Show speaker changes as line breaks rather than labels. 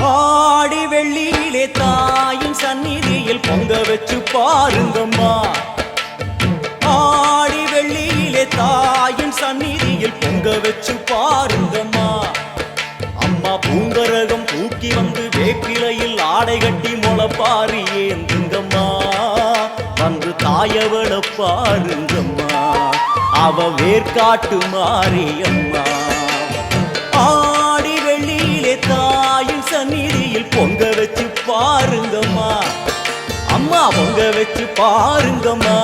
ஆடி வெள்ளியிலே தாயின் சந்நிதியில் பொங்க வச்சு பாருங்கம்மா. ஆடி வெள்ளியிலே தாயின் சந்நிதியில் பொங்க வச்சு பாருங்கம்மா. அம்மா பூங்கரகம் தூக்கி வந்து வேப்பிலையில் ஆடை கட்டி முளைப்பாரி ஏந்துங்கம்மா. வந்து தாயவள பாருங்கம்மா, அவ வேர்காட்டு மாரியம்மா. ஆடி வெள்ளியிலே தாயின் சந்நிதியில் பொங்க வச்சு பாருங்கம்மா. அம்மா பொங்க வச்சு பாருங்கம்மா.